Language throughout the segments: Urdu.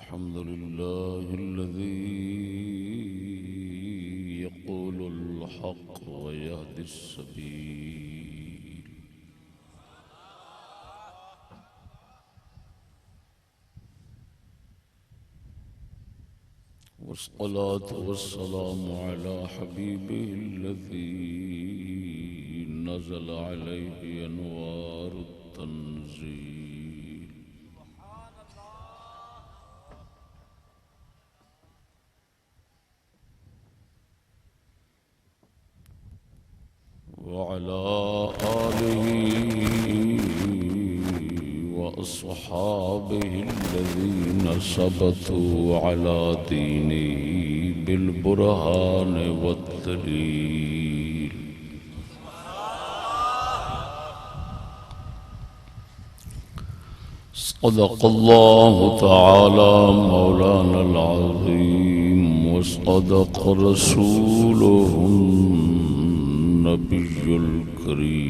الحمد لله الذي يقول الحق ويهدي السبيل والصلاة والسلام على حبيبه الذي نزل عليه أنوار التنزيل وعلى آله وأصحابه الذين ثبتوا على دينه بالبرهان والدليل صدق الله تعالى مولانا العظيم وصدق رسوله النبي الكريم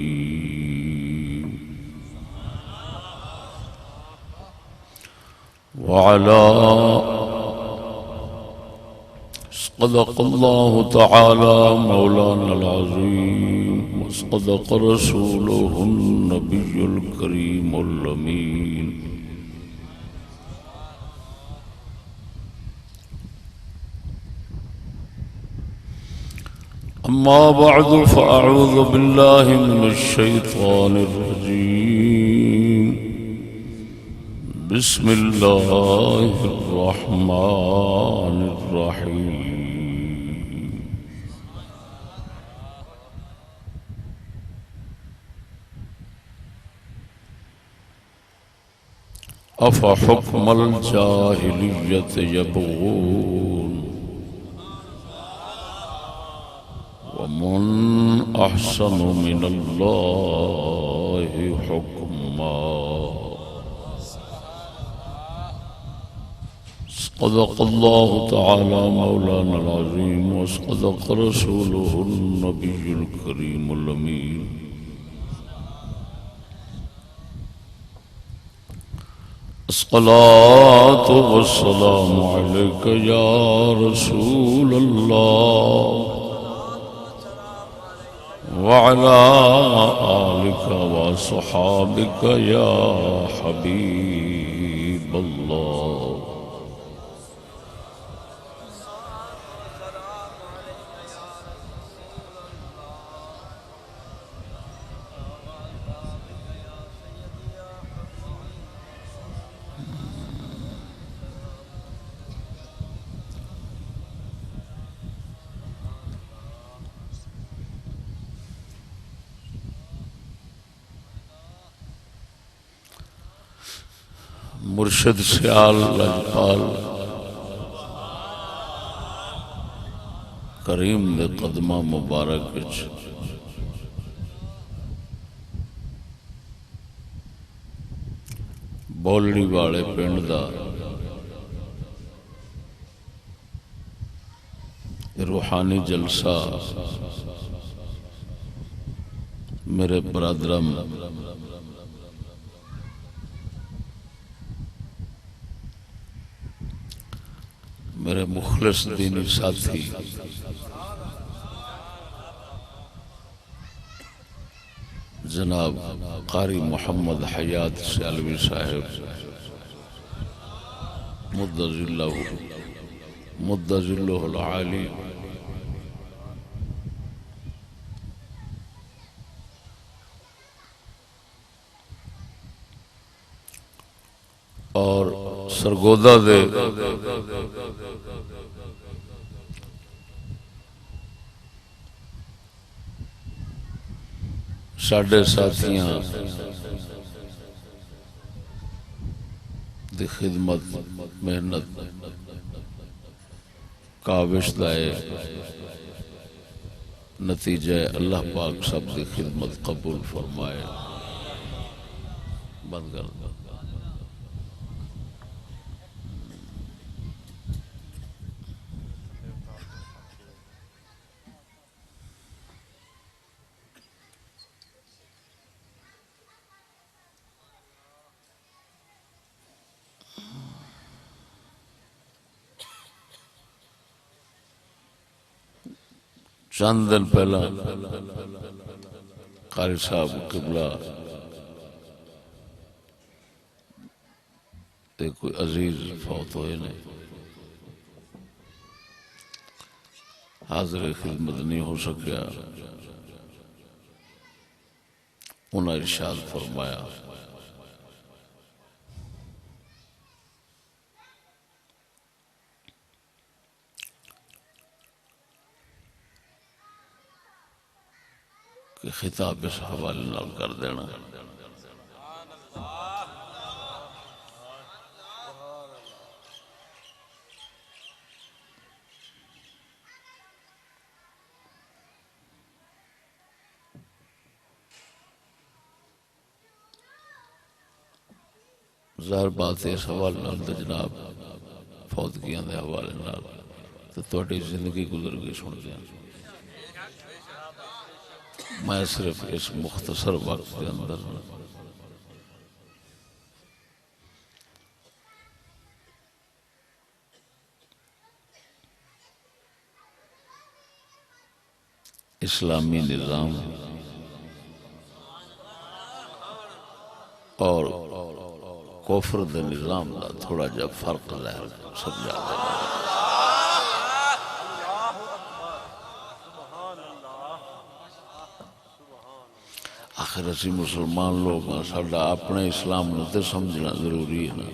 وعلى صدق الله تعالى مولانا العظيم وصدق رسوله النبي الكريم الأمين أما بعد فأعوذ بالله من الشيطان الرجيم بسم الله الرحمن الرحيم أفحكم الجاهلية يبغون ومن أحسن من الله حكما صدق الله تعالى مولانا العظيم وصدق رسوله النبي الكريم الأمين الصلاة والسلام عليك يا رسول الله وعلى آلك وصحابك يا حبيب الله مرشد سیال لجپال کریم دے قدمہ مبارک وچ بولڑی والے پنڈ دا روحانی جلسہ میرے برادرم میرے مخلص دینی ساتھی جناب قاری محمد حیات سیالوی صاحب مد ظلہ العالی اور سرگودا دے ساڑھے ساتھیاں دی خدمت محنت کاوش دائے نتیجہ اللہ پاک سب دی خدمت قبول فرمائے بند کر دو چند دن پہلا قاری صاحب قبلہ کوئی عزیز فوت ہوئے نے، حاضر خدمت نہیں ہو سکیا، انہوں نے ارشاد فرمایا کہ خطاب اس حوالے نال کر دینا۔ ظاہر بات ہے اس حوالے نال تو جناب فوتگیاں دے حوالے نال تو تہاڈی زندگی گزر گئی سن دیا، میں صرف اس مختصر وقت کے اندر اسلامی نظام اور کفر دے نظام دا تھوڑا جا فرق ظاہر سمجھا دے۔ آخر اسی مسلمان لوگ ہیں، ساڈا اپنے اسلام نو تے سمجھنا ضروری ہے نا۔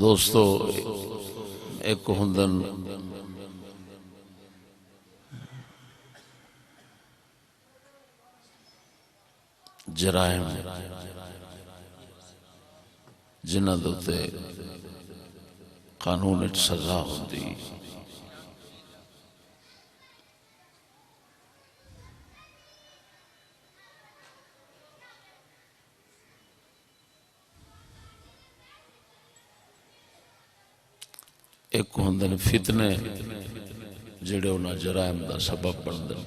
دوستو ایک ہندن جرائم جنہ دوتے قانون اچ سزا ہوتی، ایک ہوندن فتنے جڑے انہاں جرائم دا سبب بندن۔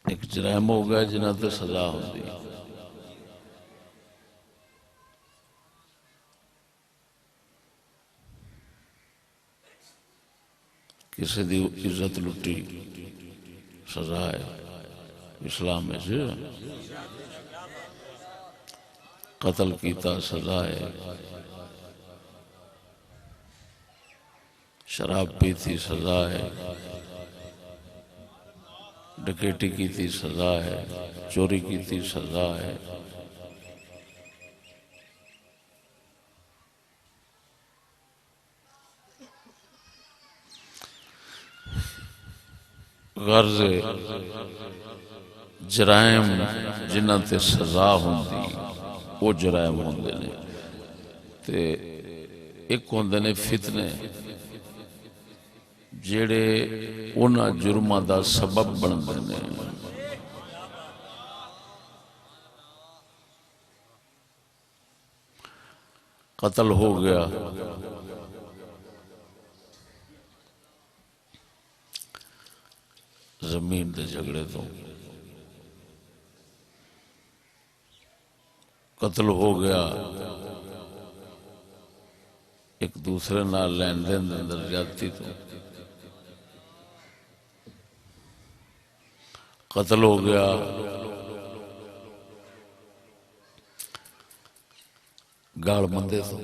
ایک جرائم ہو گیا جنہاں تے سزا ہوتی، کسی دی عزت لٹی سزا ہے اسلام میں سے، قتل کیتا سزا ہے، شراب پیتی سزا ہے، ڈکیٹی کیتی سزا ہے، چوری کیتی سزا ہے، غرض جرائم جنہ تے سزا ہوندی وہ جرائم ہوندے نے، تے ایک ہوندے نے فتنے جڑے انہاں جرماں دا سبب بندے نے۔ قتل ہو گیا، زمین دے جھگڑے تو قتل ہو گیا، ایک دوسرے نال لین دین دے اندر زیادتی تو قتل ہو گیا، گاڑ مندے تو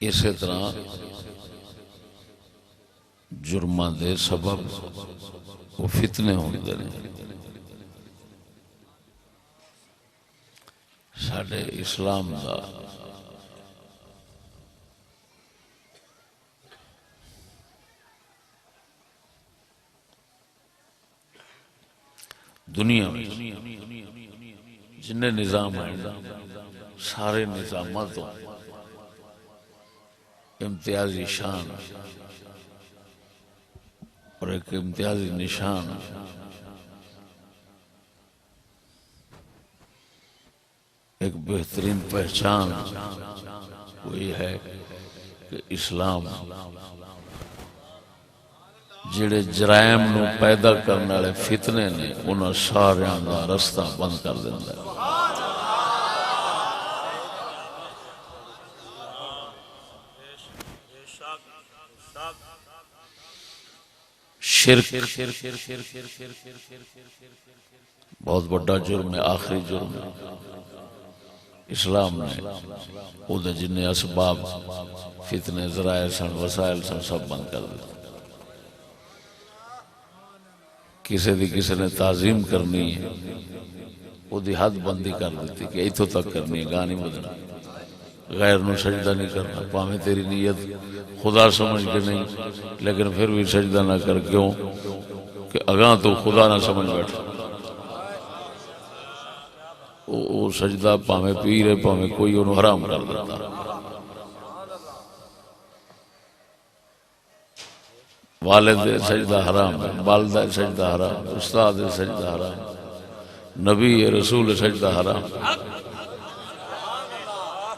اسی طرح جرماں دے سبب وہ فتنے ہوندے نے۔ ساڈے اسلام دا دنیا میں جنہیں نظام ہیں سارے نظامات تو امتیازی شان اور ایک امتیازی نشان ایک بہترین پہچان وہ یہ ہے کہ اسلام جڑے جرائم نو پیدا کرنے والے فتنے نے انہاں ساریاں دا رستہ بند کر دیندا ہے۔ شرک بہت بڑا جرم ہے، آخری جرم ہے۔ اسلام نے او دے جنہیں اسباب فتنے ذرائع سن وسائل سن سب بند کر دیتے۔ کسی نے تعظیم کرنی ہے وہ دی حد بندی کر دیتی کہ ایتھوں تک کرنی ہے، گاہ نہیں بدنا، غیر نو سجدہ نہیں کرنا، پاہمیں تیری نیت خدا سمجھ کے نہیں لیکن پھر بھی سجدہ نہ کر، کیوں کہ اگاں تو خدا نہ سمجھ بیٹھا، وہ سجدہ پاہمیں پیر ہے پاہمیں کوئی انہوں حرام کر دیتا۔ والد سجدہ حرام ہے، والدہ سجدہ حرام، استاد سجدہ حرام، نبی رسول سجدہ حرام،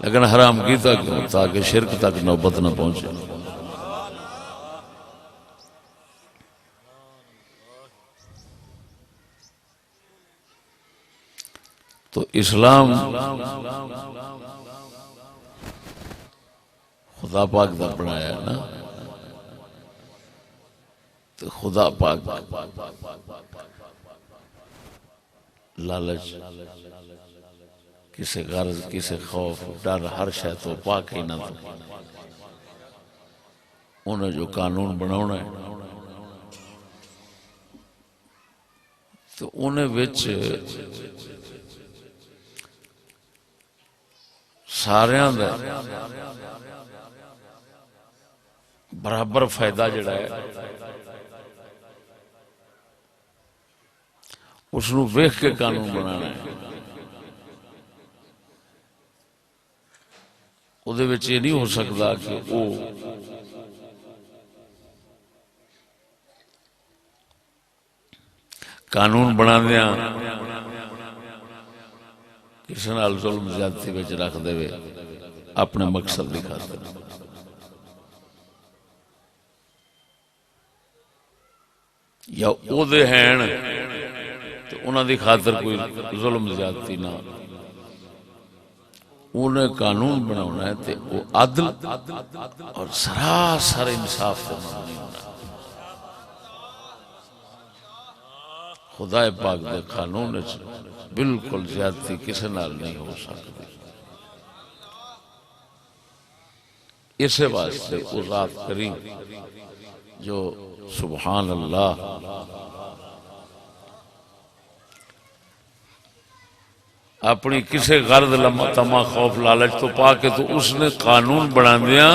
لیکن حرام کیتا کیوں؟ تاکہ شرک تک نوبت نہ پہنچے۔ تو اسلام خدا پاک دا بنایا ہے نا، تو خدا پاک لالچ، کسی غرض، کسی خوف، ڈر، ہر شے تو پاک ہی نہ تھا۔ انہیں جو قانون بناونا ہے تو انہیں وچ ساریاں دا برابر فائدہ جڑا ہے اس نو ویکھ کے قانون بنانا ہے۔ او دے وچ یہ نہیں ہو سکتا کہ او قانون بنا دیا کسی نال ظلم زیادتی وچ رکھ دے اپنے مقصد دی خاطر، یا او دے ہیں تو انہاں دی خاطر کوئی ظلم زیادتی نہ، انہیں قانون بناونا ہے تے وہ عدل اور سراسر انصاف سے مبنی ہونا ہے۔ خدا پاک دے قانون بالکل زیادتی کسی نال نہیں ہو سکتی۔ اسے واسطے وہ ذات کریم جو سبحان اللہ اپنی کسی غرض لمحہ تما خوف لالچ تو پا کے تو اس نے قانون بنا دیا،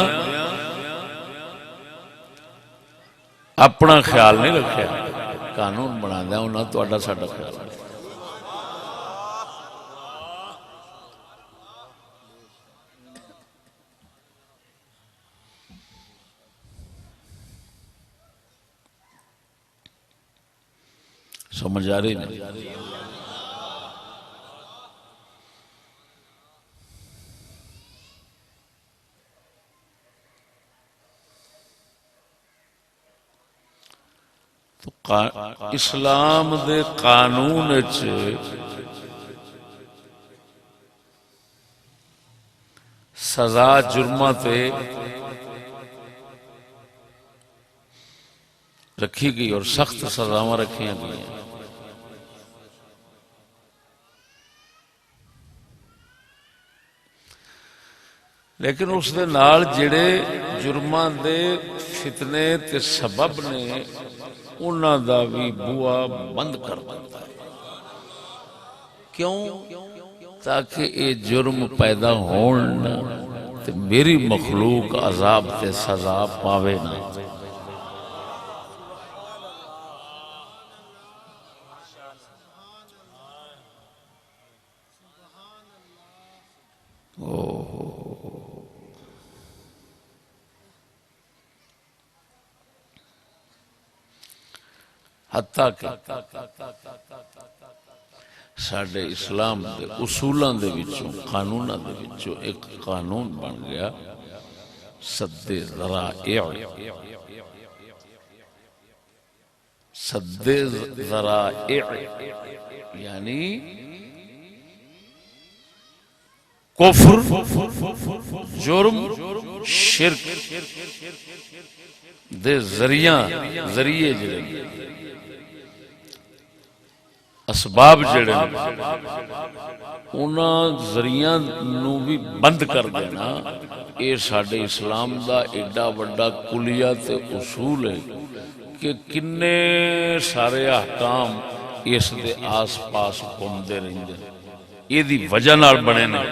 اپنا خیال نہیں رکھا، قانون بنا دیا انہاں تو اڈا ساڈا خیال رکھا۔ سمجھ آ رہی نہیں؟ تو اسلام دے قانون سزا جرمہ تے رکھی گئی اور سخت سزاواں رکھی گئی ہیں، لیکن اس دے نال جڑے جرماں دے فتنے تے سبب نے انہاں دا بھی بوا بند کر دیتا ہے۔ کیوں؟ تاکہ اے جرم پیدا ہون تے میری مخلوق عذاب تے سزا پاوے نہ۔ حتیٰ کہ ساڈے اسلام دے اصولاں دے وچوں قانوناں دے وچوں ایک قانون بن گیا سد ذرائع. سد ذرائع یعنی کفر، جرم، شرک دے ذریعے جڑے اسباب جڑے انہاں ذریعہ نو بھی بند کر دینا، یہ ساڈے اسلام دا ایڈا وڈا کلیہ تے اصول ہے کہ کنے سارے احکام اس دے آس پاس گھومدے رہندے یہ دی وجہ نال بنے نے.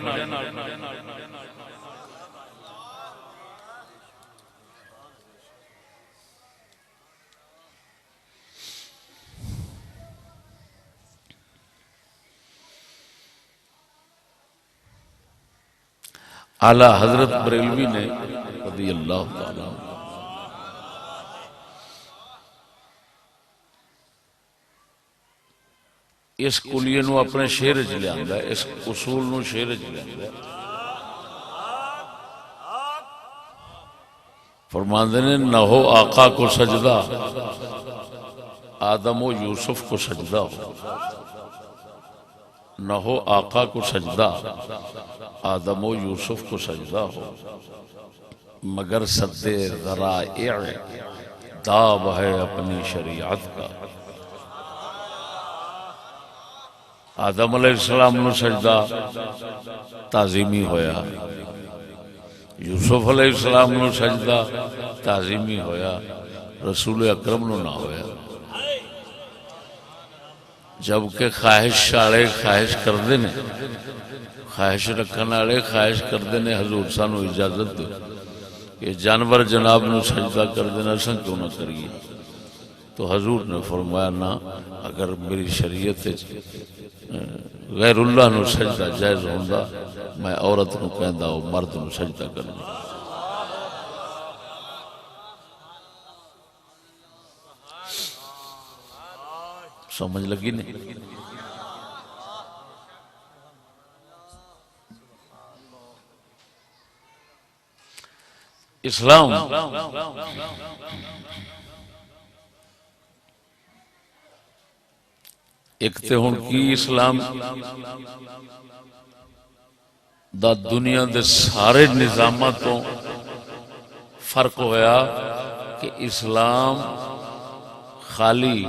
اعلی حضرت بریلوی نے رضی اللہ تعالی اس کلیے نو اپنے شعر چ لیا، اس اصول نو شعر چ لیا. فرماندے نے نہ ہو آقا کو سجدہ آدم و یوسف کو سجدہ ہو، نہ ہو آقا کو سجدہ آدم و یوسف کو سجدہ ہو، مگر سد ذرائع داب ہے اپنی شریعت کا. آدم علیہ السلام نو سجدہ تعظیمی ہویا، یوسف علیہ السلام نو سجدہ تعظیمی ہویا، رسول اکرم نو نہ ہویا. جبکہ خواہش والے خواہش کردے نے، خواہش رکھن والے خواہش کردے نے حضور سانو اجازت دو کہ جانور جناب نو سجدہ کر دینا سن کیوں نہ کریے. تو حضور نے فرمایا نہ، اگر میری شریعت غیر اللہ نو سجدہ جائز ہوندا میں عورت نو کہندا او مرد نو سجدہ کرنا. سمجھ لگی نہیں؟ اسلام ایک تے ہن کی اسلام دا دنیا دے سارے نظامات تو فرق ہویا کہ اسلام خالی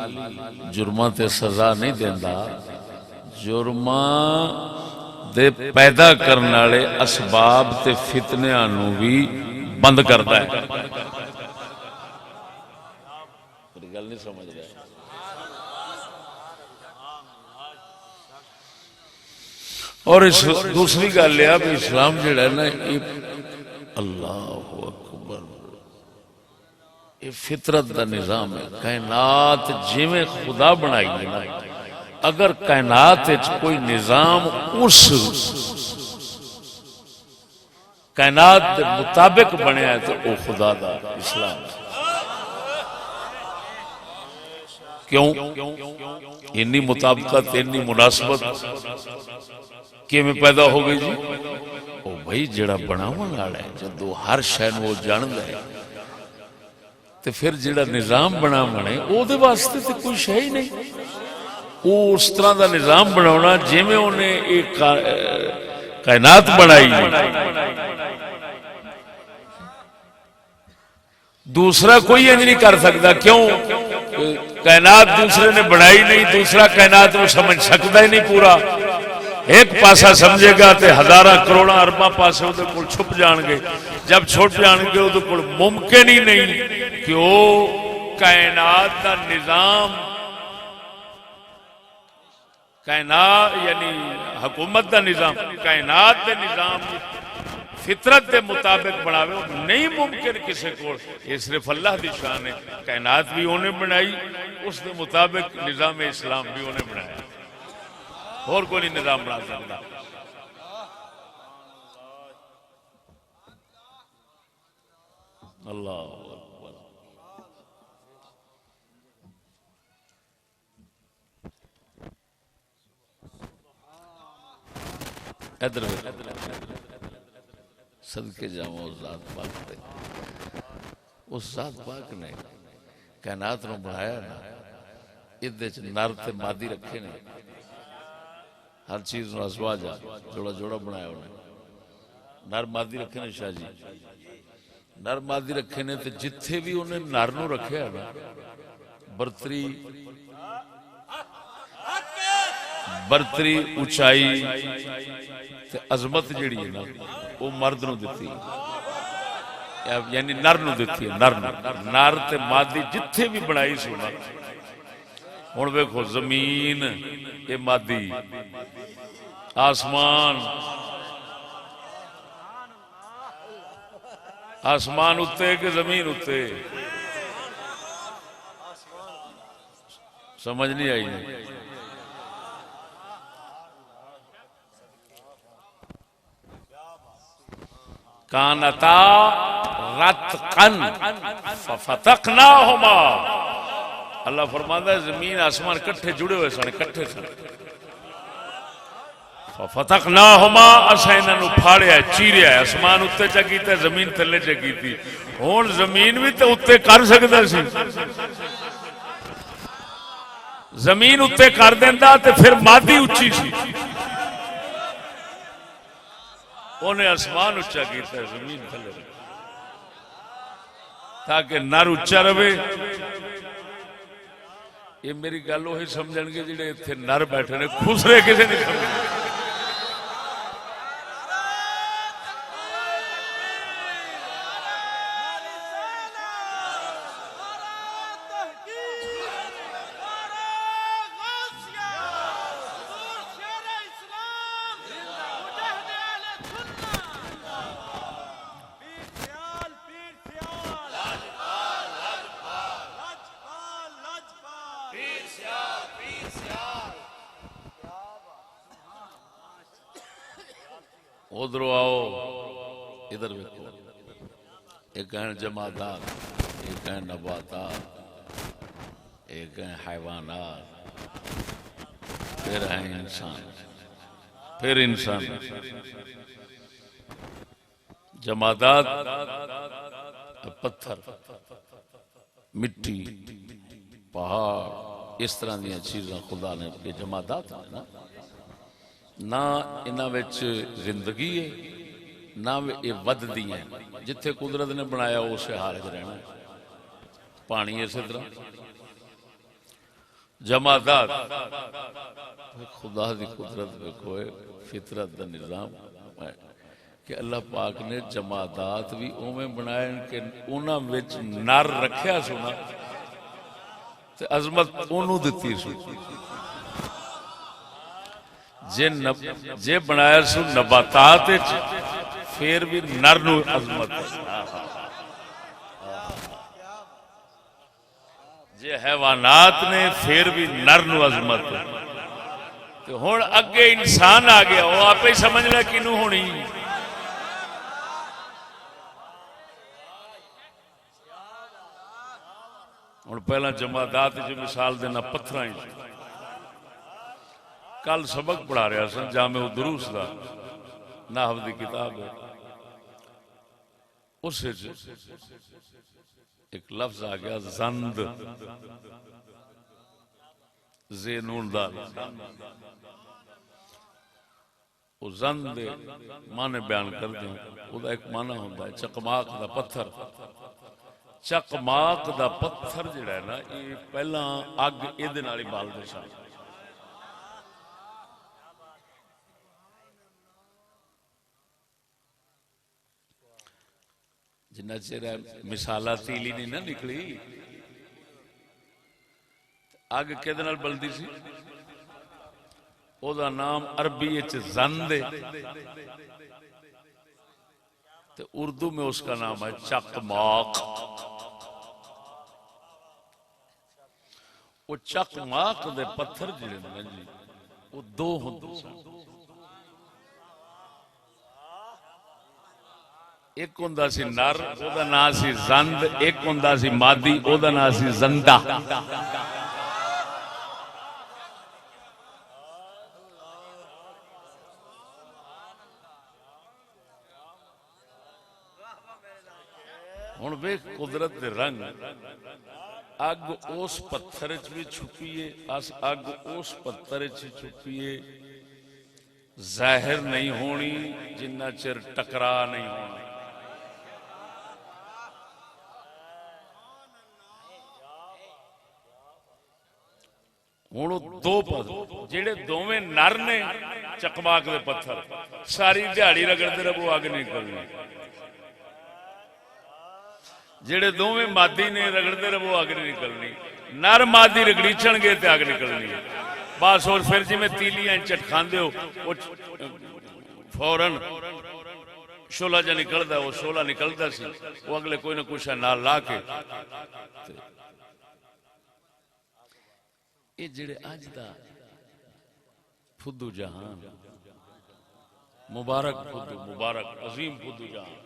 جرماں تے سزا نہیں دیندا، جرماں دے پیدا کرنے والے اسباب تے فتنیاں نو بھی بند کرتا ہے. گل نہیں سمجھ رہے. اور اس دوسری گل یہ بھی اسلام جڑا ہے نا یہ اللہ اکبر یہ فطرت دا نظام ہے. کائنات جویں خدا بنائی ہے نا، اگر کائنات وچ کوئی نظام اس کائنات دے مطابق بنیا ہے تو وہ خدا دا اسلام ہے. کیوں؟ انی مطابقت انی مناسبت کیویں پیدا ہو گئی جی؟ او بھائی جڑا بناون والا ہے جدوں ہر شے نوں وہ جاندا ہے تے پھر جڑا نظام بناونا ہے او دے واسطے تے کوئی شے ہی نہیں. وہ اس طرح دا نظام بناونا جویں انہیں ایک کائنات بنائی دوسرا کوئی انج نہیں کر سکتا. کیوں؟ کائنات دوسرے نے بنائی نہیں، دوسرا کائنات وہ سمجھ سکتا ہی نہیں پورا. ایک پاسا سمجھے گا تے ہزاراں کروڑاں ارباں پاسے وہ کول چھپ جان گے. جب چھپ جان گے وہ کول ممکن ہی نہیں کہ وہ کائنات کا نظام، کائنات یعنی حکومت دا نظام، کائنات دے نظام فطرت دے مطابق بناوے. نہیں ممکن کسی کو. یہ صرف اللہ دی شان ہے. کائنات بھی انہیں بنائی، اس دے مطابق نظام اسلام بھی انہیں بنایا، اور کوئی نہیں نظام بنا سکتا. اللہ ادھر صدقے جاواں اس ذات پاک تے، اس ذات پاک نے کائنات نو بنایا نا، ادھے چ نر تے مادی رکھے نے، ہر چیز نو ازواجا جوڑا جوڑا بنایا انہیں، نر مادی رکھے نے شاہ جی، نر مادی رکھے نے، تے جتھے بھی انہیں نر نو رکھے نا، برتری اونچائی تے عظمت جڑی ہے نا وہ مرد نو دیتی ہے، یعنی نر نو دیتی ہے، نر تے مادی جتھے بھی بنائی سونا۔ ہن ویکھو زمین اے مادی، آسمان اتے کہ زمین اتے، سمجھ نہیں آئی؟ کانتا رتقن ففتقناہما، اللہ فرماتا ہے زمین آسمان کٹھے جڑے ہوئے سن، کٹھے سن، ففتقناہما، اسا انہاں نو پھاڑیا چیریا، آسمان اتے چا کیتا زمین تھلے چا کیتی، ہن زمین بھی تے اتے کر سکدا سی، زمین اتے کر دیندا تے پھر مادی اچھی سی، انہیں آسمان اچھا کیتا ہے زمین تھلے رکھا تاکہ نر اچھا رہے۔ یہ میری گل وہی سمجھن گے جڑے اتنے نر بیٹھے نے، خسرے کسے نہیں سمجھے۔ ادھر آؤ، ادھر ویکھو، ایک ہیں جمادات، ایک ہیں نباتات، ایک ہیں حیوانات، پھر ہیں انسان، پھر انسان۔ جمادات پتھر، مٹی، پہاڑ، اس طرح دیا چیزاں خدا نے یہ جمادات ہیں نا، نہ انہاں وچ زندگی ہے نہ یہ وددی ہیں، جتھے قدرت نے بنایا اسے حال وچ رہنا ہے۔ پانی اسی طرح جمادات، خدا دی قدرت دیکھو، فطرت دا نظام ہے کہ اللہ پاک نے جمادات بھی اوویں بنائے کہ انہاں وچ نر رکھیا سونا تے عظمت اونوں دتی سو، جے بنایا سو نباتات پھر بھی نر نو عظمت، جے حیوانات نے پھر بھی نر نو عظمت، تو ہن اگے انسان آ گیا، وہ آپ ہی سمجھ لے کینوں ہونی۔ ہن پہلا جمادات جو مثال دینا پتھراں ہی، کل سبق پڑھا رہا سن جامع الدروس دا، نحو دی کتاب ہے، اس ایک لفظ آ گیا زند، زینون دال، وہ زند دے معنی بیان کر دیں، وہ دا ایک معنی ہوتا ہے چکماق دا پتھر۔ چکماق دا پتھر جڑا ہے نا، یہ پہلا اگ ایدے نال ہی بال دے سن، جنہ چیر مثالہ تیلی نہیں نہ نکلی، اگ کدے نال بلدی سی، او دا نام عربی وچ زند ہے، تے اردو میں اس کا نام ہے چکماق۔ وہ چکماق دے پتھر جڑے نے جی، وہ دو ہوندے سن، ایک ہوندا سی نر، او دا نام سی زند، ایک ہوندا سی مادی، او دا نام سی زندہ۔ ہن ویکھ قدرت دے رنگ، اگ اس پتھر وچ بھی چھپی ہے، اگ اس پتھر وچ چھپی ہے، ظاہر نہیں ہونی جنہ چر ٹکرا نہیں ہونا۔ ہوں دو جڑے دوویں نر نے چکماک دے پتھر ساری دیہڑی رگڑتے رہو اگ نہیں نکلنی، جڑے دوویں مادی نے رگڑتے رہو اگ نہیں نکلنی، نر مادی رگڑیچن گے تے اگ نکلنی ہے بس۔ اور پھر جی میں تیلیاں چٹکھاندے ہو وہ فوراً شولہ جا نکلدا، وہ شولہ نکلدا سی، وہ اگلے کوئی نہ کچھ نال لا کے یہ جڑے اج دا فدو جہان مبارک فدو، مبارک عظیم فدو جہان،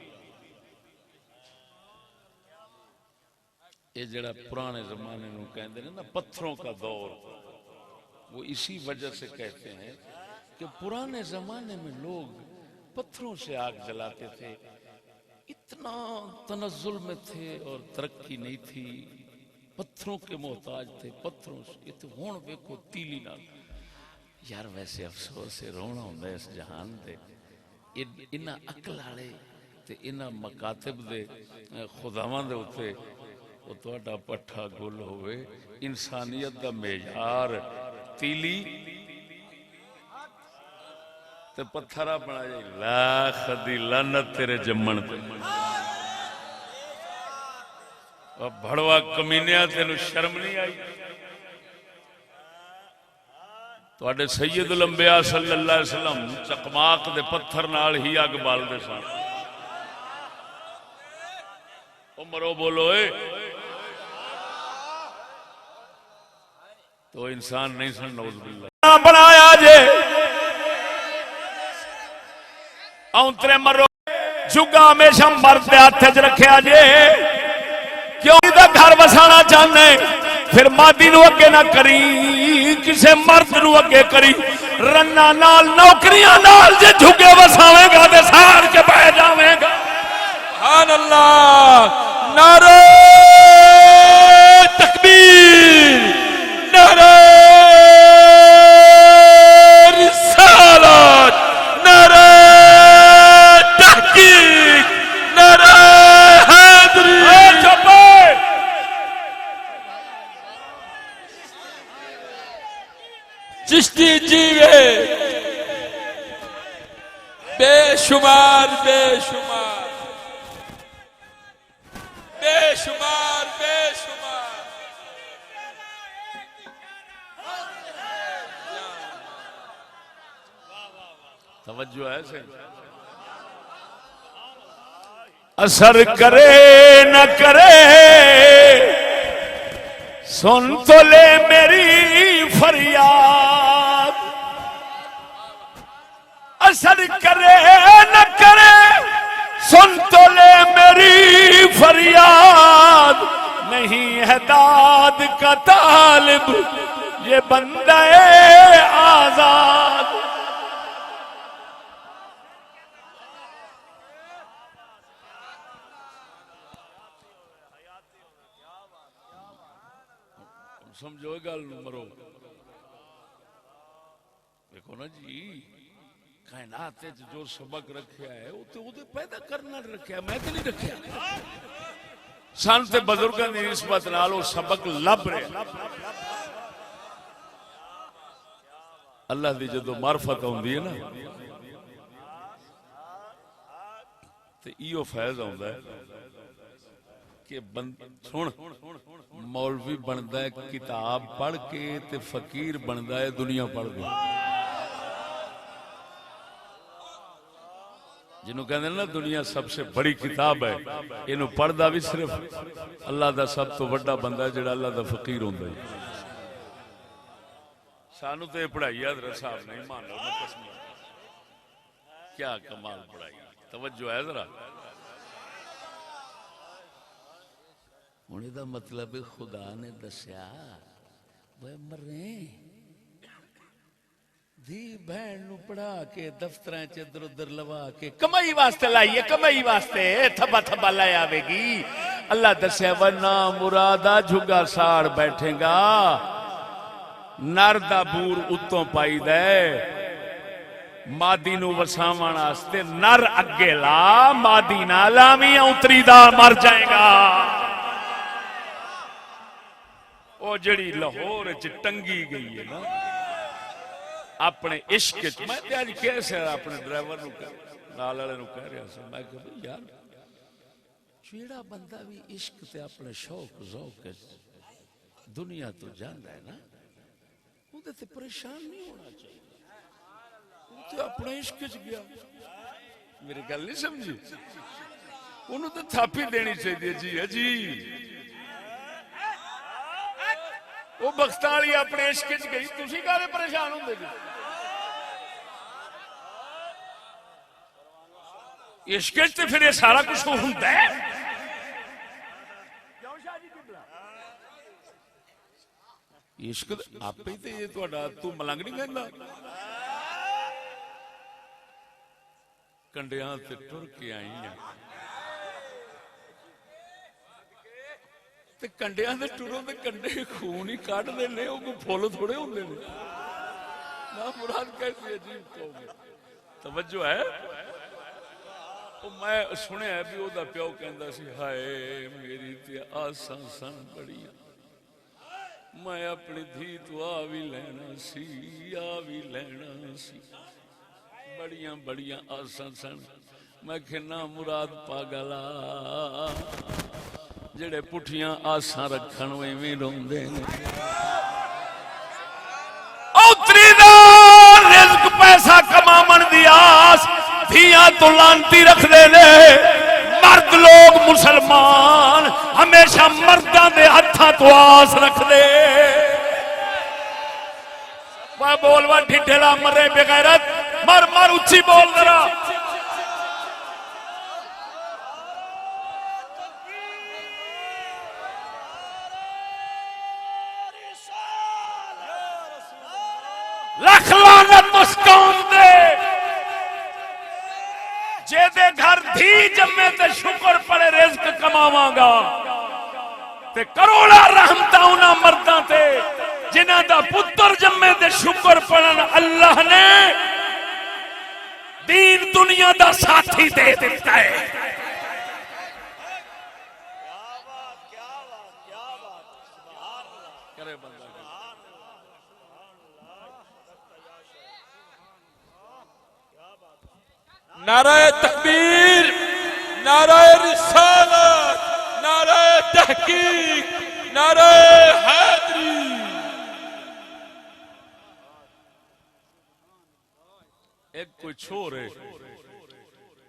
یہ جڑا پرانے زمانے نو کہندے ہیں نا پتھروں کا دور، وہ اسی وجہ سے کہتے ہیں کہ پرانے زمانے میں لوگ پتھروں سے آگ جلاتے تھے، اتنا تنزل میں تھے اور ترقی نہیں تھی، پتھروں کے محتاج تھے، پتھروں سے۔ یہ تو ہون ویکھو تیلی نال یار، ویسے افسوس ہے رونا ہوندا ہے اس جہان دے، انہاں عقل والے تے انہاں مکاتب دے خداواں دے اوتے وہ تہاڈا پٹھا گل ہوئے، انسانیت دا معیار تیلی تے پتھرا بنا جائے، لاکھ دی لعنت تیرے جمن پہ۔ بھڑوا کمینیا تینوں شرم نہیں آئی؟ تواڈے سید الانبیاء صلی اللہ علیہ وسلم چکماک دے پتھر نال ہی اگ بال دے سن۔ او مرو بولو اے، تو انسان نہیں سن، نعوذ باللہ بنایا جے اونترے مرو جگا ہمیشہ مرد دے ہاتھ وچ رکھیا جے، کیوں دا گھر وسانا چاہنے پھر مادی نو اگے نہ کری، کسے مرد نو اگے کری، رنا نال نوکریاں نال جے جھگے وساویں گا تے سار کے بہ جاویں گا۔ سبحان اللہ، نعرہ تکبیر، نعرہ رسالت، نعرہ تحقیق، نعرہ حیدری۔ چشتی جیوے بے شمار بے شمار بے شمار بے شمار۔ توجہ ہے سے اثر کرے نہ کرے سن تو لے میری فریاد، اثر کرے نہ کرے سن تو لے میری فریاد، نہیں ہے داد کا طالب یہ بندہ آزاد۔ سمجھو گل مرو، دیکھو نا جی، کائنات جو سبق رکھیا ہے وہ تو پیدا کرنا رکھیا، میں تو نہیں رکھیا، سن تے بزرگاں دی نسبت نال وہ سبق لب رہے۔ اللہ دی جدو معرفت ہوندی ہے نا تے ایو فیض ہوندا ہے کہ سن مولوی بندا ہے کتاب پڑھ کے تے فقیر بندا ہے دنیا پڑھ کے۔ جنہوں کہتے ہیں نا دنیا سب سے بڑی کتاب ہے، انہوں پڑھدا بھی صرف اللہ دا سب تو بڑا بندہ ہے جڑا اللہ دا فقیر ہوندا ہے۔ سانو تے پڑھائی حضرت صاحب نہیں مان لو، میں قسم کیا کمال پڑھائی، توجہ ہے ذرا۔ ہونے دا مطلب خدا نے دسیا وہ مرے دھی بہن نو پڑھا کے دفتراں چ ادھر ادھر لوا کے کمائی واسطے لائیے، کمائی واسطے تھبا تھبا لے آوے گی، اللہ دسیا ورنہ مرادا جھگا ساڑ بیٹھے گا نر دا بور اتوں پائی دے مادی نو وساون واسطے نر اگے لا مادی نہ لاویں اتری دا مر جائے گا او جڑی لاہور چ ٹنگی گئی ہے نا اپنے عشق میں تے اج کیسے اپنے ڈرائیور نو نال والے نو کہہ رہا سی میں کہ یار جیڑا بندہ بھی عشق تے اپنے شوق ذوق دنیا تو جاندا ہے نا اودے تے پریشان نہیں ہونا چاہیے وہ تے اپنے عشق وچ گیا میری گل نہیں سمجھی انہوں تے تھاپی دینی چاہیے جی جی وہ بختالی اپنے عشق وچ گئی تسی کالے پریشان ہوندے جی عشق وچ تے پھر یہ سارا کچھ ہوندا ہے عشق آپ ہی تے یہ تہاڈا تو ملنگ نہیں کہندا کنڈیاں تے ٹر کے آئی ہیں تے کنڈیاں تے ٹرو تے کنڈے خون ہی کڈ دے نے او کوئی پھول تھوڑے ہوندے نے نا مراد کیسی عجیب قوم ہے توجہ ہے او میں سنیا بھی او دا پیو کہندا سی ہائے میری تے آساں سن بڑیاں میں اپنی دھی تو آ بھی لینا سی بڑیاں بڑیاں آساں سن میں کہنا مراد پاگلا جڑے پٹھیاں آساں رکھن ایویں روندے نے اوتری دا رزق پیسہ کماون دی آس دھیاں تو لانتی رکھ دے نے مرد لوگ مسلمان ہمیشہ مرداں دے ہتھاں تو آس رکھ دے وہ بول وہ ڈھڈلا مرے بغیرت مر مر اچھی بول ذرا لکھ لعنت اس قوم دے جے دے گھر دھی جمے تے شکر پڑے رزق کماواں گا تے کروڑا رحمتاں انہاں مرداں تے جنہاں دا پتر جمے تے شکر پڑن اللہ نے دین دنیا دا ساتھی دے دیتا ہے کرے بندہ نعرہ تکبیر نعرہ رسالت نعرہ تحقیق نعرہ حیدری ایک کوئی چھوڑ ہے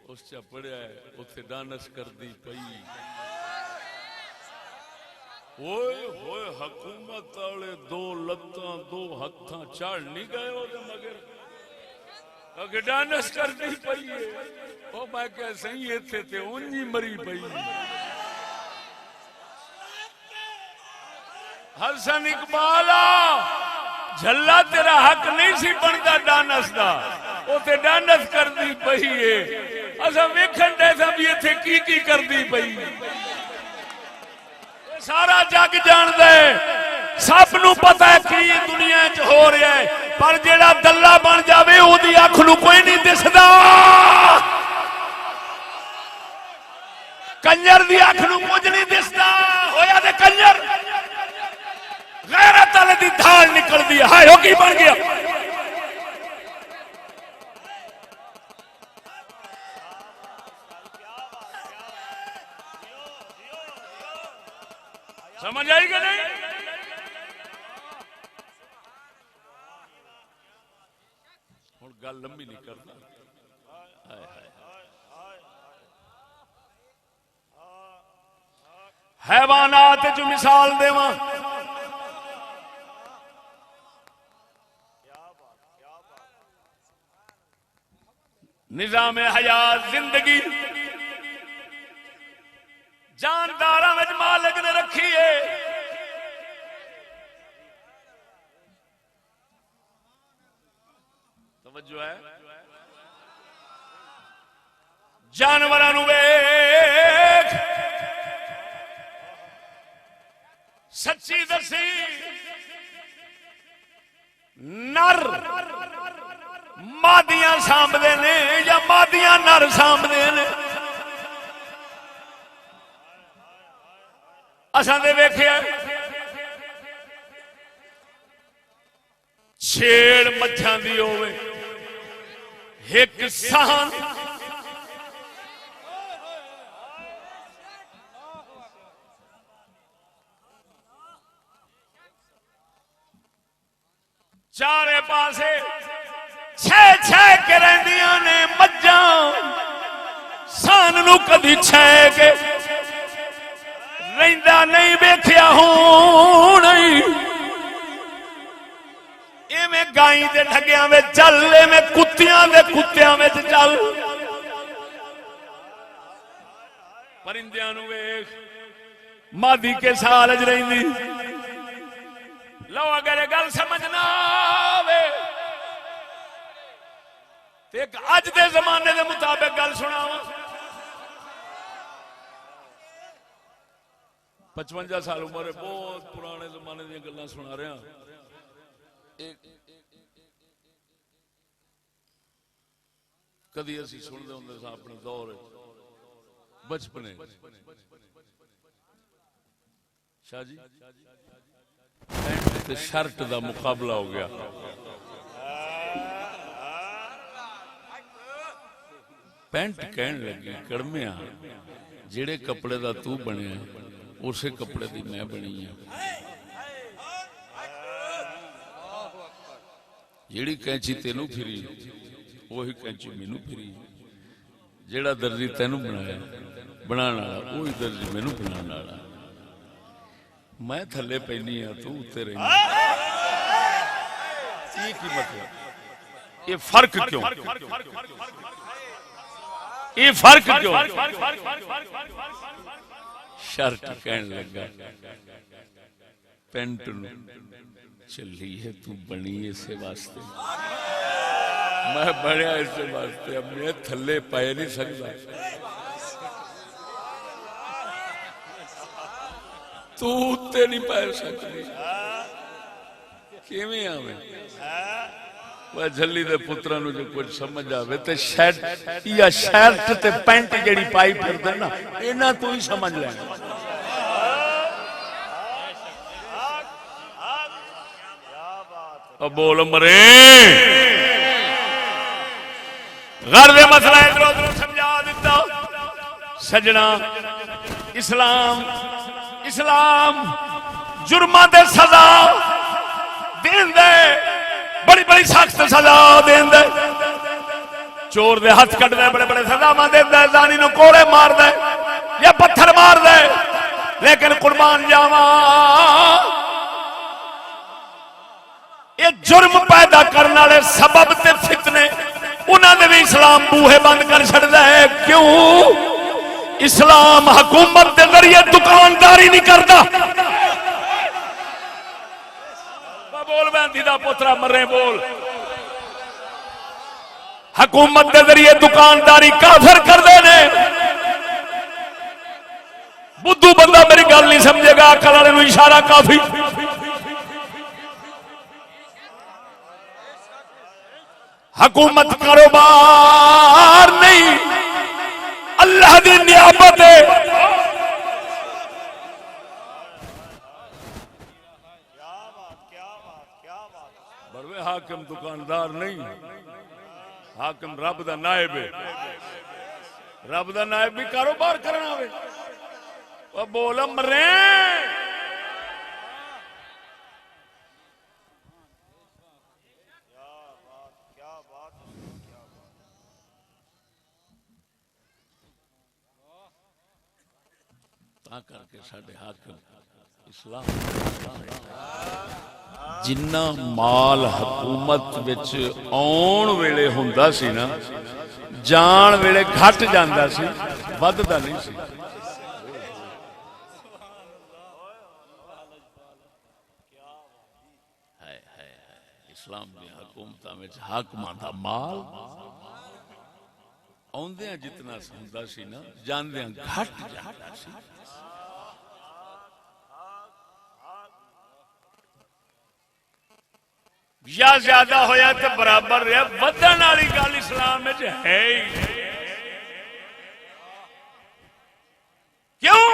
اس چا پڑیا ہے اتھے ڈانس کر دی پئی ہوئے ہوئے حکومت والے دو لتاں دو ہتھاں چڑھ نہیں گئے وہ مگر اگر ڈانس کر دی پئی ہے وہ میں کہ صحیح ایتھے تے اونجی مری پئی حسن اقبالا جھلا تیرا حق نہیں سی بندا ڈانس دا او تے ڈانس کر دی پئی ہے اساں ویکھن دے ساں بھی ایتھے کی کر دی پئی سارا جگ جاندا ہے سب نو پتہ ہے کی دنیا وچ ہو رہا ہے پر جیڑا دلہ بن جاوے او دی اکھ نو کوئی نہیں دسدا کنجر دی اکھ نو کچھ نہیں دسدا ہویا تے کنجر غیرت والے دی دھاڑ نکل دی ہائے ہو کی بن گیا سمجھ آئی کہ نہیں ہوں گل لمبی نہیں کرنا حیوانات جو مثال دیواں نظام حیات زندگی جانداراں وچ مالک نے رکھی ہے توجہ ہے جانوراں نو ویکھ سچی دسی نر مادیاں سانبدے نے یا مادیاں نر سانبدے نے؟ اساں دے ویکھیا چھیڑ مچھاں دی ہوے ایک سہن چارے پاسے چھے چھے کے رہندیاں نے مجھاں سان نو کدی چھے کے رہندا نہیں ویکھیا ہوں نہیں ایویں گائیں دے ڈھگیاں وچ چل ایویں کتیاں دے کتیاں وچ چل پرندیاں نو ویکھ مادی کے سال وچ رہندی لو اگر گل سمجھنا آوے تے ایک اج دے زمانے دے مطابق گل سناواں 55 سال عمر ہے بہت پرانے زمانے دی گلاں سنا رہا کدی اسی سن دے ہوندے ساں اپنے دور بچپنے شاہ جی پینٹ تے شرٹ دا مقابلہ ہو گیا پینٹ کہن لگی کڑمیا جڑے کپڑے دا تو بنیا اسے کپڑے دی میں بنی ہوں جیڑی کینچی تینوں پھری وہی کینچی مینوں پھری جیڑا درجی تینوں بنایا بنانا وہی درجی مینوں بنانا میں تھلے پہنی ہوں تو اتے رہی یہ کی مطلب یہ فرق کیوں یہ فرق کیوں شرٹ کہن لگا پینٹ نو چلی ہے تو بنی اسے واسطے میں بڑھیا اسے واسطے اب میں تھلے پائے نہیں سکتا تو اتے نہیں پائے سکتی کیویں آویں وہ جھلی دے پتراں نو جو کچھ سمجھ آوے تے شرٹ یا شرٹ تے پینٹ جڑی پائی پھردے نا انہاں تو ہی سمجھ لینا اب بول مرے غر دے مسئلہ ادھر ادھر سمجھا دیتا سجنا اسلام جرماں دے سزا دین دے بڑی بڑی سخت سزا دین دے چور دے ہاتھ کٹ دے بڑے بڑے سزا ماں دین دے زانی نو کوڑے مار دے یا پتھر مار دے لیکن قربان جاواں یہ جرم پیدا کرنے والے سبب تے فتنے انہاں نے بھی اسلام بوہے بند کر چھڑدا ہے کیوں اسلام حکومت دے ذریعے دکانداری نہیں کرتا بول بہندی دا پوترا مرے بول حکومت دے ذریعے دکانداری کافر کر دے نے بدھو بندہ میری گل نہیں سمجھے گا عقل والے نو اشارہ کافی حکومت کاروبار نہیں اللہ دی نعمت ہے بڑوے حاکم دکاندار نہیں حاکم رب دا نائب ہے رب دا نائب بھی کاروبار کرنا ہوئے وہ بول مرے کر کے ساڈے حاکم اسلام جنہ مال حکومت وچ آن ویلے ہوندا سی نا جان ویلے گھٹ جاندا سی وددا نہیں سی اسلام دی حکومتاں وچ حاکماں دا مال آندیاں جتنا ہوندا سی نا جاندیاں گھٹ جاندا سی یا زیادہ ہویا تو برابر رہا، ودن والی گل اسلام میں ہے ہی کیوں؟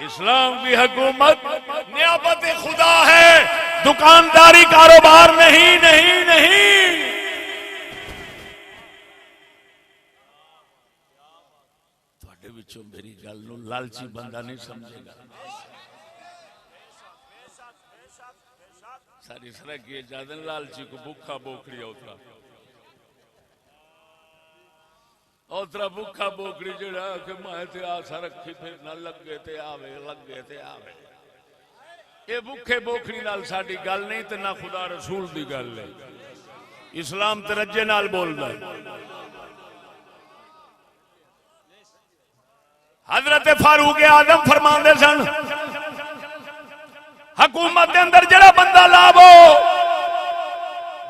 اسلام کی حکومت نیابت خدا ہے، دکانداری کاروبار نہیں نہیں نہیں۔ تھوڑے بچوں میری گل نو لالچی بندہ نہیں سمجھے گا۔ ساری سرح کیے جادن لالچی کو بھوکا بوکڑی اوترا بھوکا بوکڑی جڑا کہ میں تے آسا رکھی پھر نہ لگے تے آوے لگے تے آوے۔ اے بھوکے بوکڑی نال ساڈی گل نہیں تے نہ خدا رسول دی گل ہے۔ اسلام ترجے نال بولدا ہے۔ حضرت فاروق اعظم فرماندے سن حکومت دے اندر جڑا بندہ لاو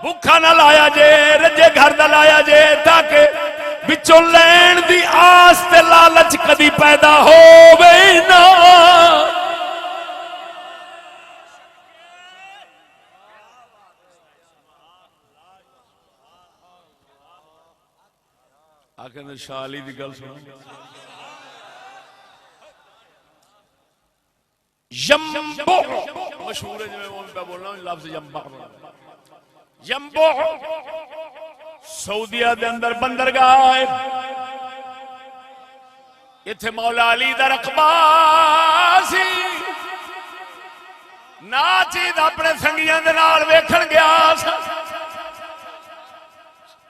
بھوکا نہ لایا جے، رجے گھر دا لایا جے، تاکہ بچوں لین دی آس تے لالچ کدی پیدا ہووے نہ۔ آکھے نے شاہ علی دی گل سنو، یمبو مشہور ہے جو میں پہ بول رہا ہوں لفظ یمبو۔ یمبو سعودیہ دے اندر بندرگاہ ہے، اتھے مولا علی دا رقبہ سی، ناچید اپنے سنگیاں دے نال ویکھن گیا سا۔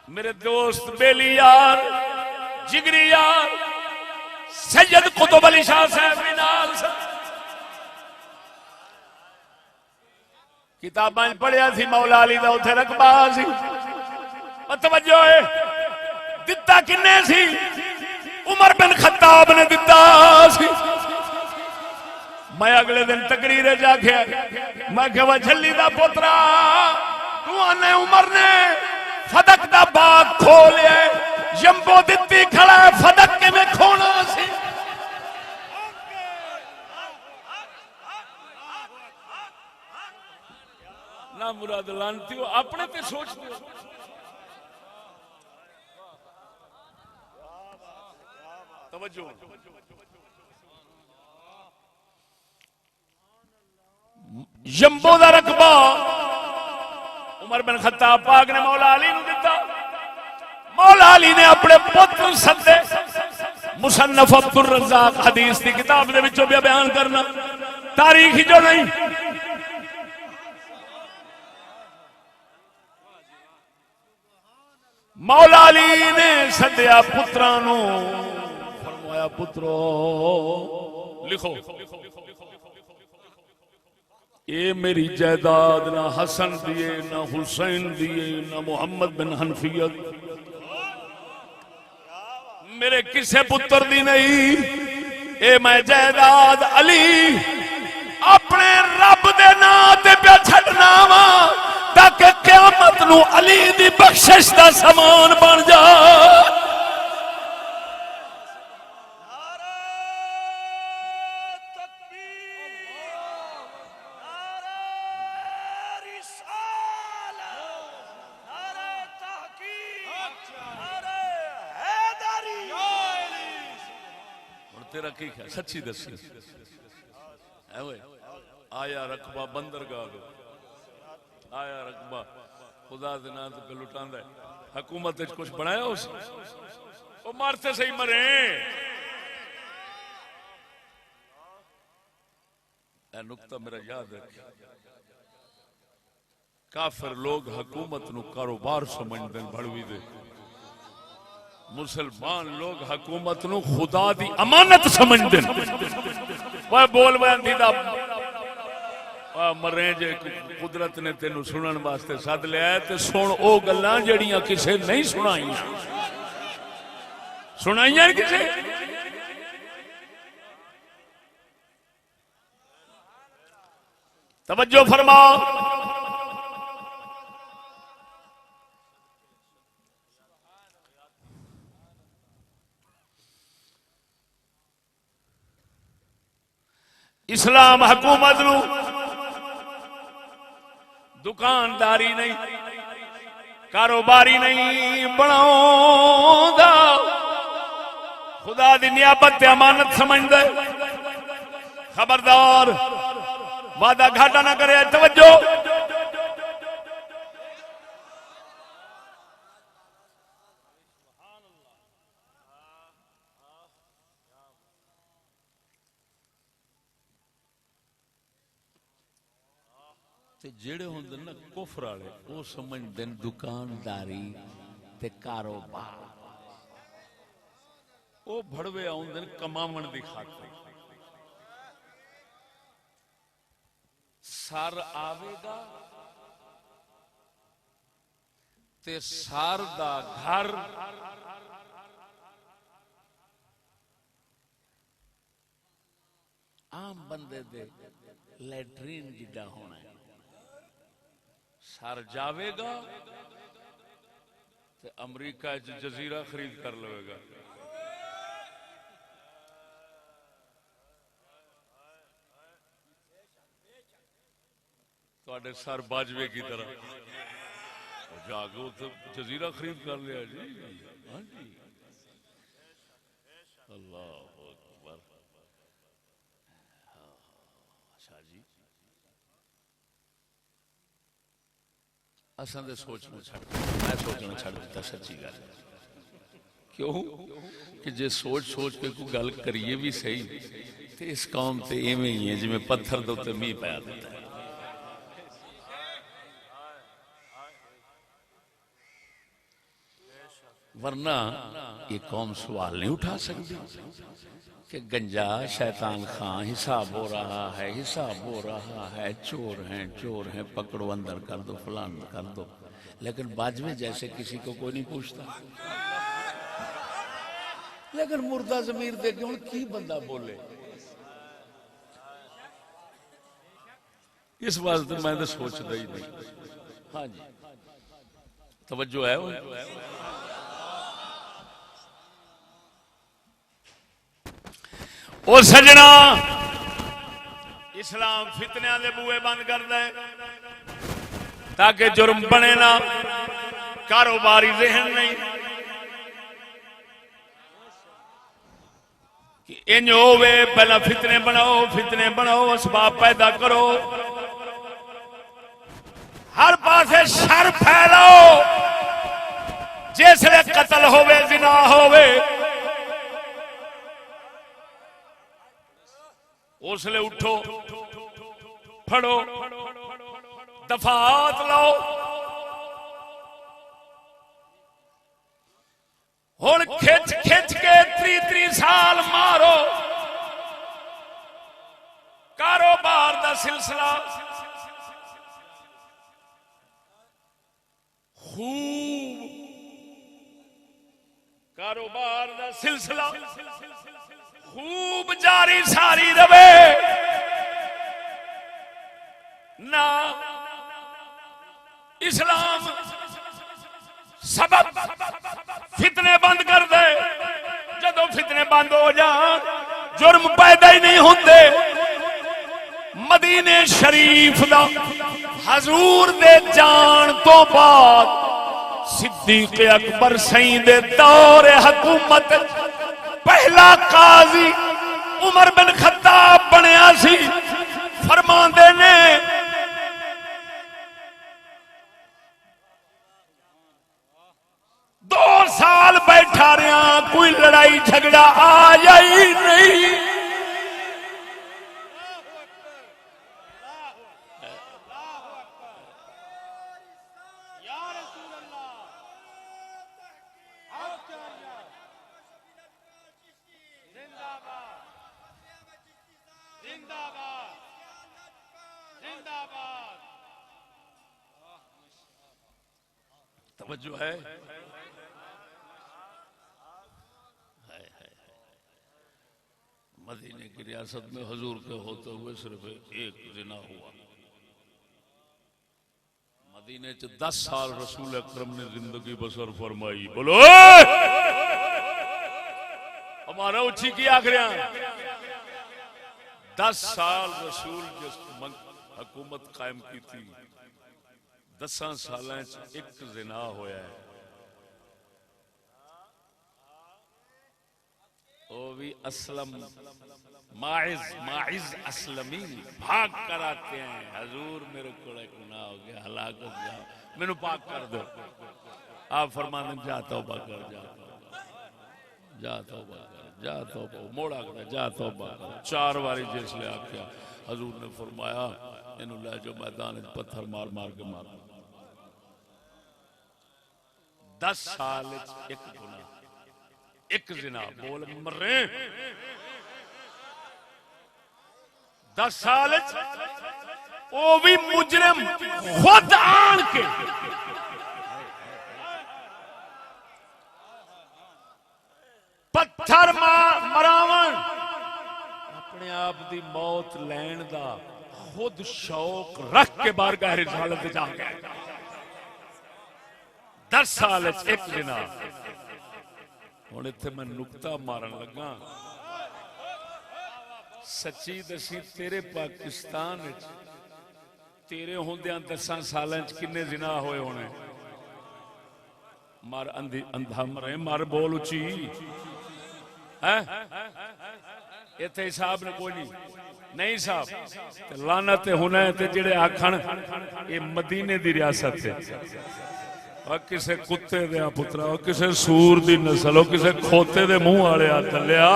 میرے دوست بیلی یار جگری یار سید قطب علی شاہ صاحب بھی نال سا۔ کتاباں پڑھیا سی مولا علی دا اتھے رقبہ سی۔ توجہ ہے دتا کنے سی؟ عمر بن خطاب نے دتا سی۔ میں اگلے دن تقریر جا کے میں کہ وہ جھلی دا پوترا تو آنے عمر نے فدق دا باغ کھولیا، یمبو دتی کھڑا ہے، فدق کے میں کھونا سی۔ نہ مراد لانتی ہو اپنے تے سوچ دو۔ توجہ یمبو دا رقبہ عمر بن خطاب پاک نے مولا علی نو دیتا۔ مولا علی نے اپنے پتر سدے، مصنف عبد الرزاق حدیث دی کتاب دے وچوں بھی بیان کرنا، تاریخ جو نہیں۔ مولا علی نے سدیا پترانو، فرمایا پترو لکھو اے میری جائیداد نہ حسن دیے نہ حسین دیے نہ محمد بن حنفیت میرے کسے پتر دی نہیں، اے میں جائیداد علی اپنے رب دے نام تے پیا چھڈنا وا تاکہ قیامت نو علی دی بخشش دا سامان بن جائے۔ تیرا کی خیال سچی دسی آیا رقبہ بندرگاہ دو، آیا رقبہ خدا دینا تو لٹان ہے حکومت کچھ بنایا اس وہ مارتے سے ہی مرے۔ اے نکتہ میرا یاد رکھیں، کافر لوگ حکومت نو کاروبار سمجھ دیں بڑھوی دے، مسلمان لوگ حکومت نو خدا دی امانت سمجھ دیں۔ وہ بول بیندی دا مریں جے قدرت نے تینو سنن واسطے ساتھ لے آئے تے سن او گلاں جڑیاں کسے نہیں سنائیاں، سنائیاں کسے؟ توجہ فرما، اسلام حکومت نو دکانداری نہیں کاروباری نہیں بناؤندا خدا دی نیابت تے امانت سمجھدا ہے خبردار وعدہ گھاٹا نہ کرے توجہ تے جڑے ہوندے نا کفر والے وہ سمجھدے دکانداری تے کاروبار وہ بھڑوے آوندے کماون دی خاطر سر آوے گا تے سر دا گھر عام بندے دے لیٹرین جڈا ہونا ہے سر جاوے گا تے امریکہ جزیرہ خرید کر لوے گا تواڈے سر باجوے کی طرح جا کے تو جزیرہ خرید کر لیا جی ہاں جی اللہ اکبر اچھا جی اساں دے سوچنا چھڑ میں سوچنا چھڑ دیتا سچی گل کیوں کہ جے سوچ سوچ کے کوئی گل کریے بھی صحیح تے اس قوم تے ایویں ہی ہے جویں پتھر دے اوتے میہ پیا دیتا ہے ورنہ یہ قوم سوال نہیں اٹھا سکتی کہ گنجا شیطان خان حساب ہو رہا ہے چور ہیں پکڑو اندر کر دو فلان کر دو لیکن باجوے جیسے کسی کو کوئی نہیں پوچھتا لیکن مردہ ضمیر دیکھ کے کی بندہ بولے اس واسطے میں نے سوچتا ہی نہیں ہاں جی توجہ ہے وہ او سجنا اسلام فتنیاں دے بوئے بند کر دے تاکہ جرم بنے نہ کاروباری ذہن نہیں کہ انج ہوئے پہلا فتنے بناؤ اسباب پیدا کرو ہر پاسے شر پھیلاؤ جس لئے قتل ہوئے زنا ہوئے اس لئے اٹھو پھڑو دفعات لاؤ ہن کھچ کے 30 سال مارو کاروبار دا سلسلہ خوب کاروبار دا سلسلہ خوب جاری ساری رہے نہ اسلام سبب فتنے بند کر دے جدو فتنے بند ہو جان جرم پیدا ہی نہیں ہوندے مدینے شریف دا حضور دے جان تو بعد صدیق اکبر سائیں دے دور حکومت پہلا قاضی عمر بن خطاب بنیا سی فرماندے نے دو سال بیٹھا رہا کوئی لڑائی جھگڑا آیا ہی نہیں توجہ ہے مدینے کی ریاست میں حضور کے ہوتے ہوئے صرف ایک زنا ہوا مدینے سے 10 سال رسول اکرم نے زندگی بسر فرمائی بولو ہمارا اچھی کی آخریاں 10 سال رسول جس حکومت قائم کی تھی 10 سالاں ایک زنا ہویا ہے، وہ بھی اسلم ماعز اسلمی بھاگ کر آتے ہیں، حضور میرے کو گناہ ہو گیا، ہلاکت جا مینوں پاک کر دو۔ آپ فرماتے ہیں جا توبہ کر، جا توبہ کر، جا توبہ، موڑا کر جا توبہ کر۔ 4 باری جس لے آکھیا، حضور نے فرمایا انہوں لے جو میدان پتھر مار مار کے مار۔ 10 سال ایک گناہ، ایک زنا، بول مرے 10 سال وہ بھی مجرم خود آن کے پتھر مراون، اپنے آپ دی موت لین دا خود شوق رکھ کے بارگاہ رسالت جا گئے۔ 10 سال ایک زنا۔ ہن ایتھے میں نکتہ مارن لگا، سچی دسی تیرے پاکستان وچ تیرے ہوندیاں 10 سالاں وچ کنے زنا ہوئے ہونے؟ مار اندھا مرے، مار بول اچھی ایتھے حساب نے کوئی نہیں صاحب لعنت ہونا ہے تے جڑے آکھن یہ مدینے دی ریاست ہے، اور کسے کتے دے پترا، اور کسے سور دی نسل، اور کسے کھوتے دے منہ والے آ تلیا،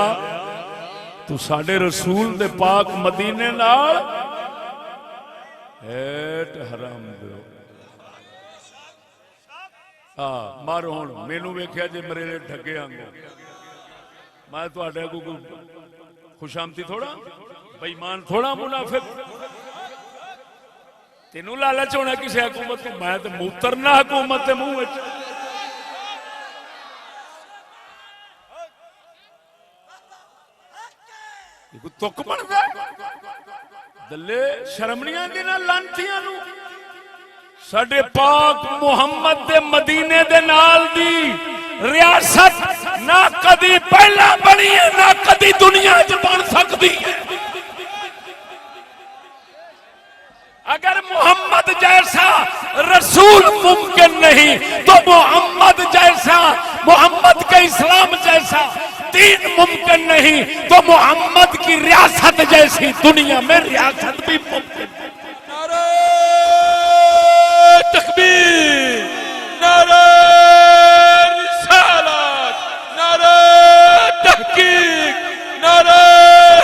تو ساڈے رسول دے پاک مدینے نال ایٹ حرام دیو۔ مار ہون مینوں ویکھیا جے میرے ڈھگے آنگو، میں تو آڈے کو خوشامتی تھوڑا، بے ایمان تھوڑا، منافق تینوں لالچ ہونا کسی حکومت کو، میں تو موترنا حکومت دے منہ وچ۔ یہ تک بندا دلے شرمنیاں دی نہ لانتیاں نو، ساڈے پاک محمد دے مدینے دے نال دی ریاست نہ کدی پہلا بنی ہے نہ کدی دنیا چ بن سکتی ہے۔ اگر محمد جیسا رسول ممکن نہیں تو محمد جیسا، محمد کے اسلام جیسا دین ممکن نہیں تو محمد کی ریاست جیسی دنیا میں ریاست بھی ممکن ہے۔ نعرہ تکبیر، نعرہ رسالت، نعرہ تحقیق، نعرہ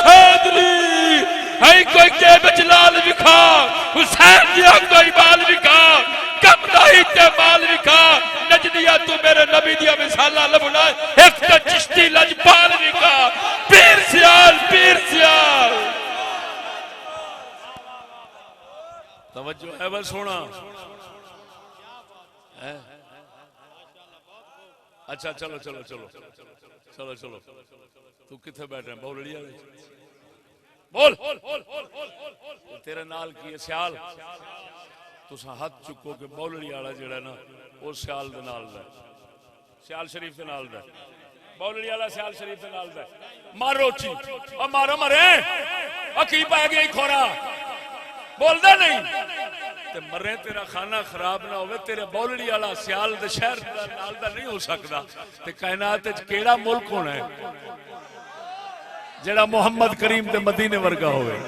حیدری، ہے کوئی کے بچ لال وکھا، حسین دیا کوئی بال وکھا، کم دائی تے بال وکھا، نجدیا تو میرے نبی دیا مثالہ لبنا، ایک تے چشتی لج بال وکھا، پیر سیال، پیر سیال۔ توجہ ہے بس سونا۔ اچھا چلو چلو چلو چلو چلو، تو کتھے بیٹھے ہیں؟ بولڑی والے بول، تیرے نال کی سیال، تساں ہاتھ چکو کہ بولڑی والا جڑا نا وہ سیال دے نال دا، سیال شریف دے نال دا، بولڑی والا سیال شریف دے نال دا۔ مارو چی اور مارو مرے، اور کی پائے گیا کھورا بول دے نہیں تے مرے، تیرا کھانا خراب نہ ہوئے، تیرے بولڑی والا سیال دے شہر نال دا نہیں ہو سکتا۔ تے کائنات وچ کیڑا ملک ہونا ہے جڑا محمد کریم دے مدینے ورگا ہوئے؟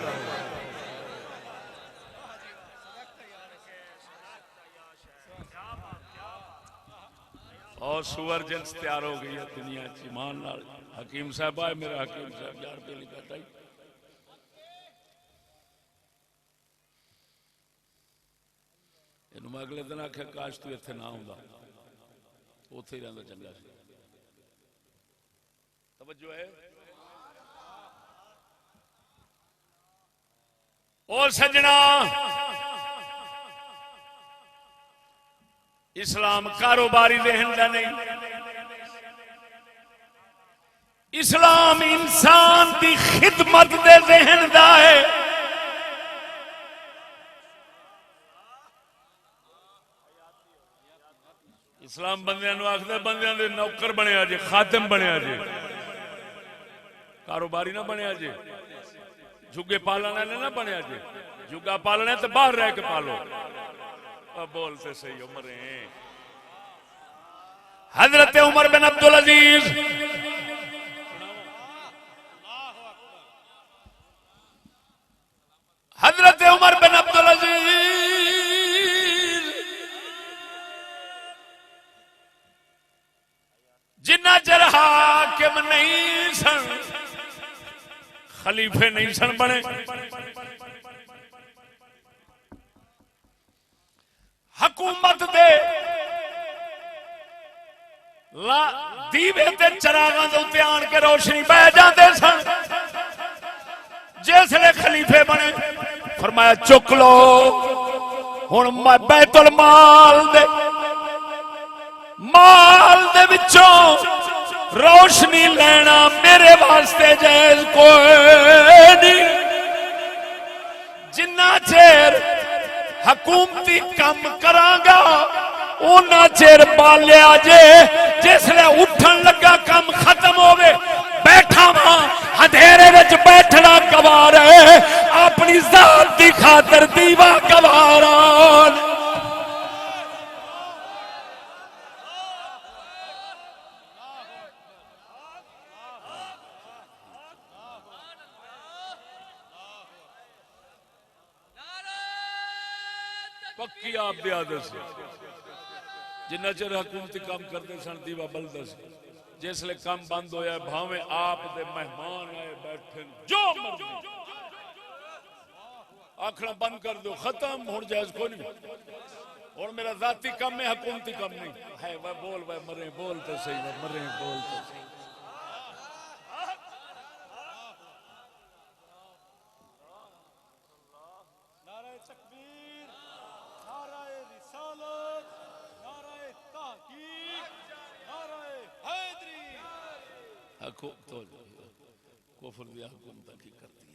اور سور جنس تیار ہو گئی ہے دنیا چ، ایمان نال۔ حکیم صاحب آئے، میرا حکیم صاحب یار پہ لکھا ہی میں اگلے دن آخیا کاش تو اتنے نہ ہوں، اتنے ہی رہتا چنگا سی۔ توجہ ہے؟ اور سجنا، اسلام کاروباری ذہن دا نہیں، اسلام انسان دی خدمت دے ذہن دا ہے۔ اسلام بندیاں نو آکھدا بندیاں دے نوکر بنیا جے، خادم بنیا جے، کاروباری نہ بنیا جے، جھگے پالنا نہ بنیا جے، جھگا پالنا تو باہر رہ کے پالو، بولتے صحیح عمر ہیں. حضرت عمر بن عبدالعزیز حضرت عمر بن عبدالعزیز جنہ چر حاکم نہیں سن خلیفے نہیں سن بنے حکومت دے دیوے تے چراغاں دے اوتے آن کے روشنی پہ جاندے سن. جسلے خلیفے بنے فرمایا چک لو ہن میں بیت المال دے مال دے وچوں روشنی لینا میرے واسطے جائز کوئی نہیں. جنہ چیر حکومتی کم کرانگا اونا چیر بالیا جے جسلے اٹھن لگا کم ختم ہوئے بیٹھا ماں اندھیرے وچ بیٹھنا گوار ہے اپنی ذات دی خاطر دیوا گواران. پکی آپ دے عادت سے جنہ چر حکومتی کام کرتے سن دیوا بلدا سی. جسلے کام بند ہویا بھاویں آپ دے مہمان آئے بیٹھے جو مرضی آکھنا بند کر دو ختم ہون جائز کوئی نہیں. اور میرا ذاتی کام ہے حکومتی کام نہیں ہے. وہ بول وہ مرے بول تو صحیح وہ مرے بول تو صحیح. نعرہ تکبیر، نعرہ رسالت، نعرہ تحقیق، نعرہ حیدری. کفر دی حکومت کی کرتی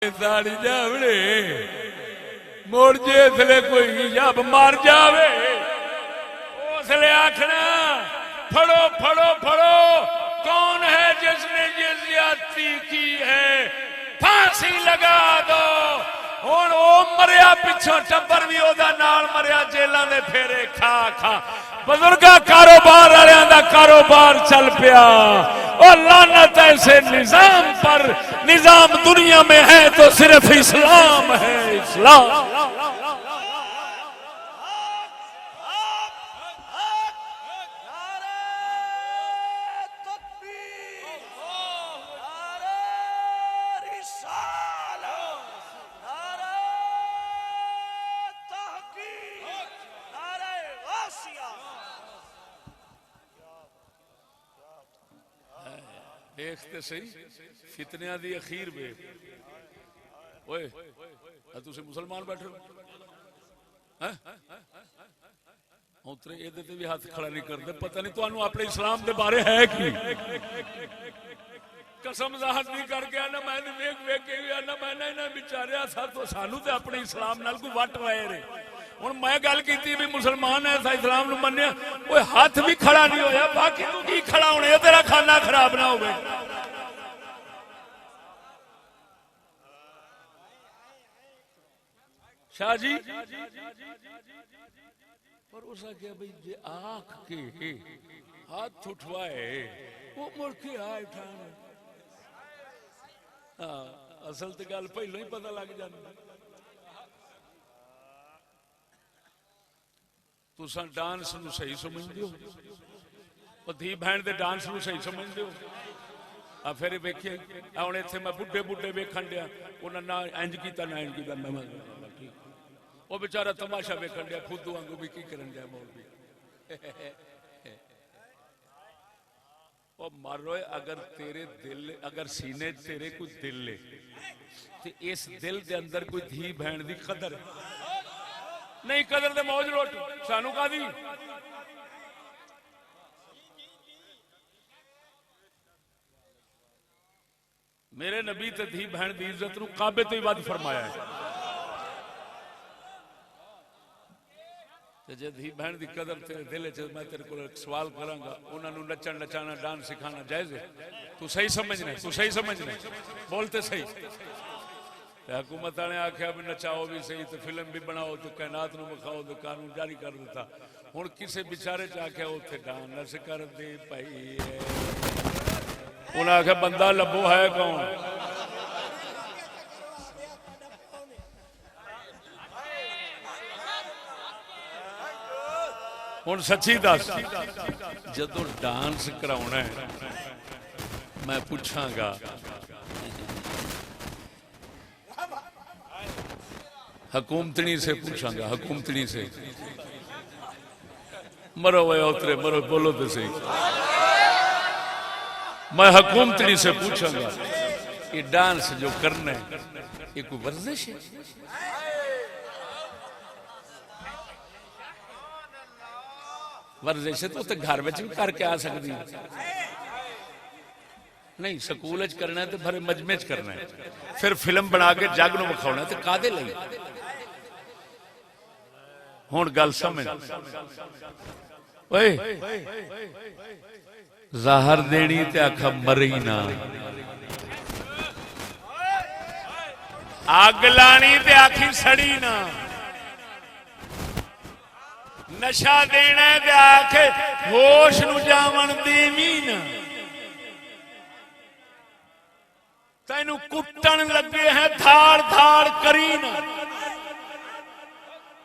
ہیں ساڑی جاوڑے موڑ جیسلے کوئی جب مار جاوے اسلے آکھنا پھڑو پھڑو پھڑو کون ہے جس نے یہ زیادتی کی ہے پھانسی لگا دو. ہن او مریا پچھوں ٹبر بھی او دا نال مریا جیلاں دے پھیرے کھا کھا. بزرگا کاروبار والیاں دا کاروبار چل پیا. اور لعنت ایسے نظام پر. نظام دنیا میں ہے تو صرف اسلام ہے. اسلام دیکھتے صحیح فتنیاں دی اخیر بے اوئے تسی مسلمان بیٹھے ہو اترے یہ دیتے بھی ہاتھ کھڑا نہیں کرتے. پتہ نہیں تو انہوں اپنے اسلام دے بارے ہے کی قسم ظاہر نہیں کر کے آنا میں نے ویک ویک کے آنا میں نے انہیں بیچارے سا تو سانو تے اپنے اسلام نال کوئی وٹ رہے رہے. ہن میں گل کیتی بھی مسلمان ہے سا اسلام نو منیا اوے ہاتھ بھی کھڑا نہیں ہویا باقی تو کی کھڑا ہونے تیرا کھانا خراب نہ ہوئے. شاہ جی پر اس نے کہا بھئی جے آنکھ کے ہاتھ اٹھوائے وہ ملکی آئے اٹھانا اصل تے گل پہلو ہی پتہ لگ جانا. تساں ڈانس نو صحیح سمجھ دیو دھی بہن دے ڈانس نو صحیح سمجھ دیو. پھر ویکھے ہن ایتھے میں بڈھے بڈھے ویکھن دیا انہاں نہ انج کیتا نہ انج کیتا میں وہ بیچارہ تماشا ویکھن دیا خودو وانگو بھی کی کرن دیا مولوی. او ماروئے اگر تیرے دل اگر سینے تیرے کوئی دل لے تو اس دل دے اندر کوئی دھی بہن دی قدر نہیں قدر دے موج لوٹ سانو کا دی. میرے نبی تے دھی بہن دی عزت نو کعبے تو ہی ود فرمایا ہے. جے دھی بہن دی قدر تیرے دل وچ میں تیرے کول سوال کراں گا انہاں نو نچن نچانا ڈانس سکھانا جائز ہے؟ تو صحیح سمجھنا تو صحیح سمجھنا بولتے صحیح حکومت نے آخیا بھی نچاؤ بھی صحیح تو فلم بھی بناؤ تو کائنات نو مکھاؤ تو قانون جاری کر دیتا ہوں کسی بچارے چ آخیا اتنے ڈانس کر دے پائی انہیں آخیا بندہ لبو ہے کون ہوں سچی دس جدو ڈانس کراؤنا ہے میں پوچھاں گا حکومتنی سے پوچھاں گا حکومتنی سے مرو وہ اترے مرو بولو تو صحیح میں حکومتنی سے پوچھاں گا یہ ڈانس جو کرنا ہے یہ کوئی ورزش ہے ورزش تو گھر میں بھی کر کے آ سکتی نہیں سکول کرنا ہے تو بھرے مجمع کرنا ہے پھر فلم بنا کے جگ نو مکھاؤنا تو کادے لئی ہوں گل سمجھ ظاہر دینی تے آکھا مری نہ اگ لانی تے آکھی سڑی نہ نشہ دینا تے آکھے ہوش نو جاون دیویں نہ تینو کٹن لگے ہیں دھاڑ دھاڑ کری نہ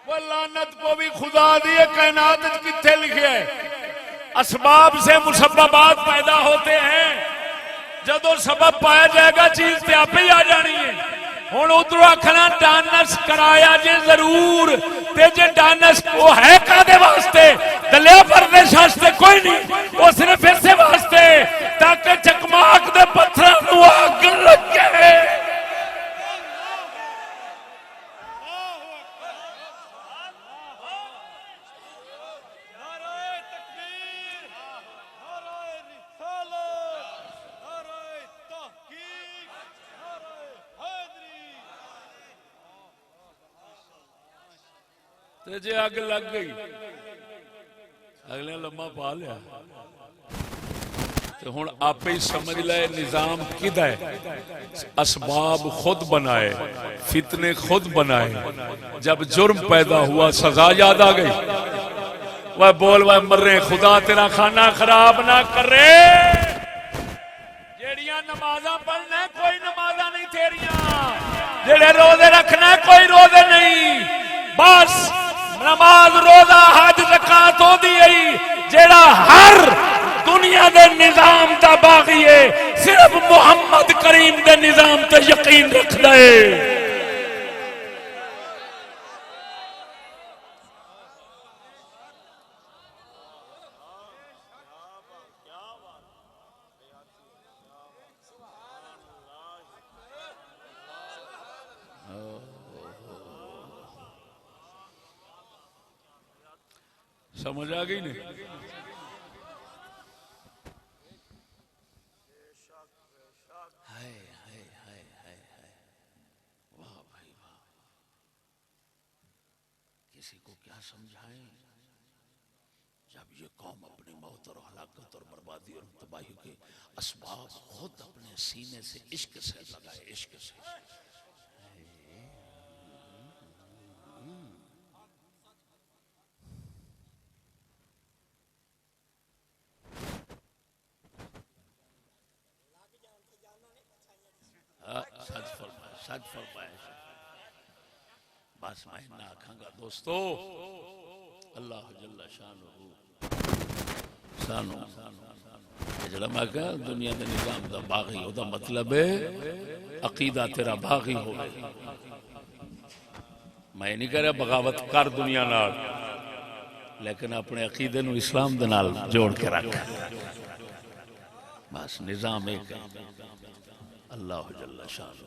وہ لعنت کو بھی خدا دیے کائنات کتنے لکھے ہے اسباب سے مسببات پیدا ہوتے ہیں جدو سبب پایا جائے گا چیز تے آپ ہی آ جانی ہے ہوں ادھر آخنا ڈانس کرایا جے ضرور تے جے ڈانس وہ ہے کادے واسطے دلیا پردیش واسطے کوئی نہیں وہ صرف اسے واسطے تاکہ چکماک دے پتھر نو آگ لگے جی اگ لگ گئی اگلے لمحہ پا لیا تو ہوں آپ ہی سمجھ لے نظام کدھا ہے اسباب خود بنائے فتنے خود بنائے جب جرم پیدا ہوا سزا یاد آ گئی وہ بول وہ مر رہے خدا تیرا کھانا خراب نہ کرے جیڑیاں نمازاں پڑھنا کوئی نمازاں نہیں تیریاں جیڑے روزے رکھنا کوئی روزے نہیں بس نماز روزہ حج زکات ہو دی جیڑا ہر دنیا دے نظام دا باغی ہے صرف محمد کریم دے نظام تے یقین رکھدا ہے سمجھ آ گئی نہیں واہ بھائی واہ کسی کو کیا سمجھائیں جب یہ قوم اپنی موت اور ہلاکت اور بربادی اور تباہی کے اسباب خود اپنے سینے سے عشق سے لگائے عشق سے سچ فرمایا بس میں نہ آکھاں گا دوستو اللہ جل شانہ جڑا میں کہا دنیا دے نظام دا باغی ہو دا مطلب ہے عقیدہ تیرا باغی ہو میں نہیں کہہ رہا بغاوت کر دنیا نال لیکن اپنے عقیدے نو اسلام دے نال جوڑ کے رکھ بس نظام ایک اللہ جل شانہ